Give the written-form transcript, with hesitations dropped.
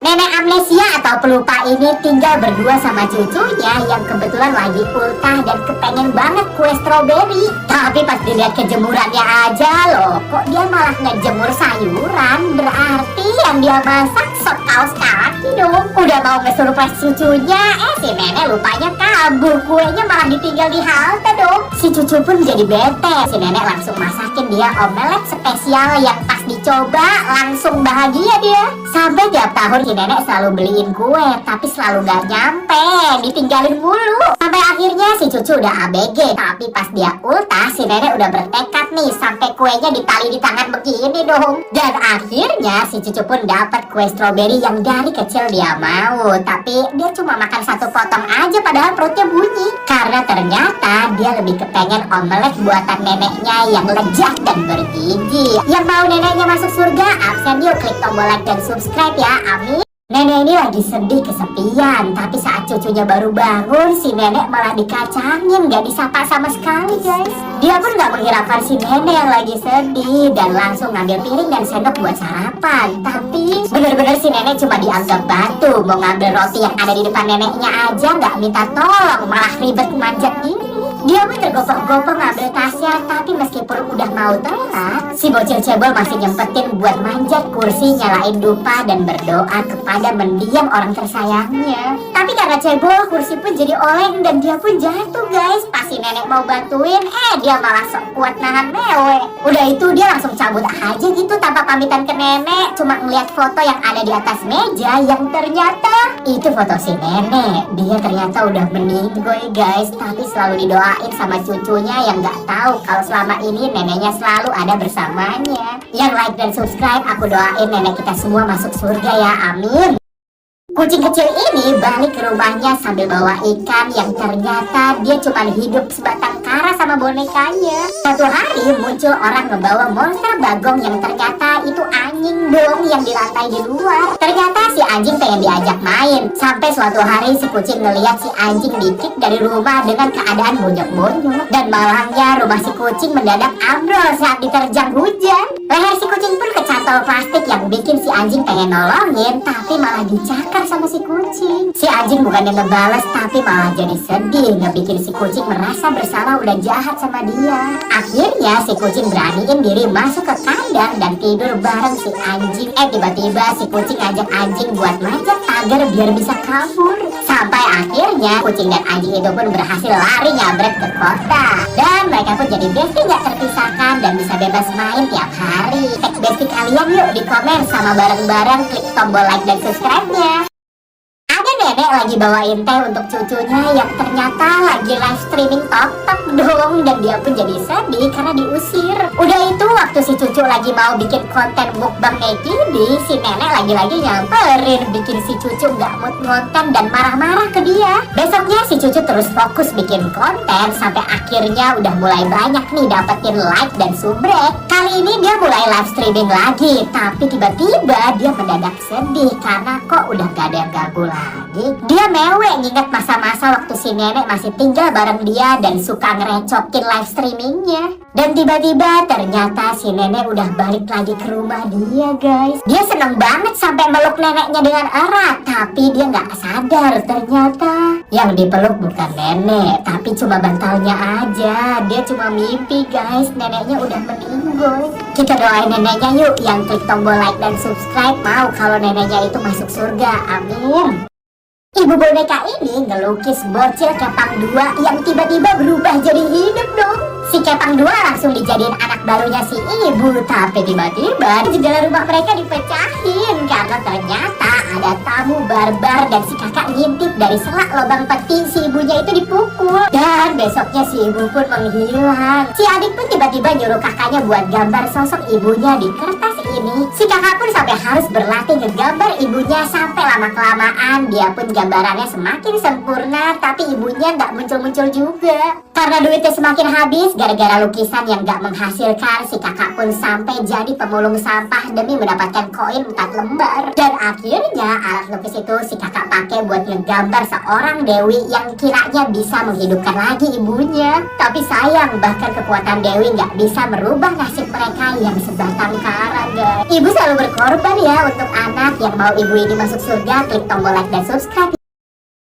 Nenek amnesia atau pelupa ini tinggal berdua sama cucunya yang kebetulan lagi ultah dan kepengen banget kue stroberi. Tapi pas dilihat kejemurannya aja loh, kok dia malah ngejemur sayuran? Berarti yang dia masak sop kaos kaki dong. Udah mau nge-surprise cucunya, si nenek lupanya kabur. Kuenya malah ditinggal di halte dong. Si cucu pun jadi bete. Si nenek langsung masakin dia omelet spesial yang pas dicoba langsung bahagia dia. Sampai tiap tahun si nenek selalu beliin kue, tapi selalu gak nyampe, ditinggalin mulu. Sampai akhirnya si cucu udah ABG. Tapi pas dia ultah, si nenek udah bertekad nih sampai kuenya ditali di tangan begini dong. Dan akhirnya si cucu pun dapat kue stroberi yang dari kecil dia mau. Tapi dia cuma makan satu potong aja padahal perutnya bunyi. Karena ternyata dia lebih kepengen omelet buatan neneknya yang lezat dan bergizi. Yang mau neneknya masuk surga, absen yuk klik tombol like dan subscribe ya, amin. Nenek ini lagi sedih kesepian, tapi saat cucunya baru bangun, si nenek malah dikacangin, gak disapa sama sekali guys. Dia pun gak menghiraukan si nenek yang lagi sedih dan langsung ngambil piring dan sendok buat sarapan. Tapi bener-bener si nenek cuma dianggap batu, mau ngambil roti yang ada di depan neneknya aja gak minta tolong, malah ribet manjat ini. Dia pun tergopoh-gopoh ngambil tasnya, tapi meskipun udah mau telat, si bocil cebol masih nyempetin buat manjat kursi, nyalain dupa dan berdoa kepada mendiam orang tersayangnya. Tapi karena cebol, kursi pun jadi oleng dan dia pun jatuh guys. Pas si nenek mau bantuin, dia malah sok kuat nahan mewe. Udah itu dia langsung cabut aja gitu tanpa pamitan ke nenek. Cuma ngeliat foto yang ada di atas meja yang ternyata itu foto si nenek. Dia ternyata udah meninggoy guys, tapi selalu didoain sama cucunya yang gak tahu kalau selama ini neneknya selalu ada bersamanya. Yang like dan subscribe, aku doain nenek kita semua masuk surga ya, amin. Kucing kecil ini balik ke rumahnya sambil bawa ikan yang ternyata dia cuma hidup sebatang kara sama bonekanya. Satu hari muncul orang ngebawa monster bagong yang ternyata itu anjing dong yang di lantai di luar. Ternyata si anjing pengen diajak main. Sampai suatu hari si kucing ngeliat si anjing dikik dari rumah dengan keadaan bonyok-bonyok. Dan malangnya rumah si kucing mendadak ambrol saat diterjang hujan. Leher si kucing pun kecantol plastik yang bikin si anjing pengen nolongin, tapi malah dicakar sama si kucing. Si anjing bukannya ngebales tapi malah jadi sedih, ngebikin si kucing merasa bersalah udah jahat sama dia. Akhirnya si kucing beraniin diri masuk ke kandang dan tidur bareng si anjing. Tiba-tiba si kucing ngajak anjing buat manjat pagar biar bisa kabur. Sampai akhirnya kucing dan anjing itu pun berhasil lari nyabret ke kota. Dan mereka pun jadi bestie gak terpisahkan dan bisa bebas main tiap hari. Tag bestie kalian yuk di komen sama bareng-bareng klik tombol like dan subscribe-nya. Nenek lagi bawain teh untuk cucunya yang ternyata lagi live streaming TikTok dong. Dan dia pun jadi sedih karena diusir. Udah itu waktu si cucu lagi mau bikin konten mukbang Nekidi, si nenek lagi-lagi nyamperin, bikin si cucu gak mood ngonten dan marah-marah ke dia. Besoknya si cucu terus fokus bikin konten sampai akhirnya udah mulai banyak nih dapetin like dan subrek. Kali ini dia mulai live streaming lagi, tapi tiba-tiba dia mendadak sedih karena kok udah gak ada yang ganggu lagi. Dia mewek nginget masa-masa waktu si nenek masih tinggal bareng dia dan suka ngerecokin live streamingnya. Dan tiba-tiba ternyata si nenek udah balik lagi ke rumah dia guys. Dia seneng banget sampai meluk neneknya dengan erat, tapi dia gak sadar ternyata yang dipeluk bukan nenek, tapi cuma bantalnya aja. Dia cuma mimpi guys, neneknya udah meninggal. Kita doain neneknya yuk yang klik tombol like dan subscribe mau kalau neneknya itu masuk surga, amin. Ibu boneka ini ngelukis bocil Kepang 2 yang tiba-tiba berubah jadi hidup dong. Si Kepang 2 langsung dijadiin anak barunya si ibu, tapi tiba-tiba jendela rumah mereka dipecahin karena ternyata ada tamu barbar dan si kakak ngintip dari selak lubang peti si ibunya itu dipukul. Dan besoknya si ibu pun menghilang. Si adik pun tiba-tiba nyuruh kakaknya buat gambar sosok ibunya di kertas ini. Si kakak pun sampai harus berlatih ngegambar ibunya sampai lama-kelamaan dia pun gambarannya semakin sempurna, tapi ibunya nggak muncul-muncul juga. Karena duitnya semakin habis gara-gara lukisan yang nggak menghasilkan, si kakak pun sampai jadi pemulung sampah demi mendapatkan koin 4 lembar. Dan akhirnya alat lukis itu si kakak pakai buat ngegambar seorang Dewi yang kiranya bisa menghidupkan lagi ibunya. Tapi sayang, bahkan kekuatan Dewi nggak bisa merubah nasib mereka yang sebatang kara, guys. Ibu selalu berkorban ya untuk anak. Yang mau ibu ini masuk surga, klik tombol like dan subscribe.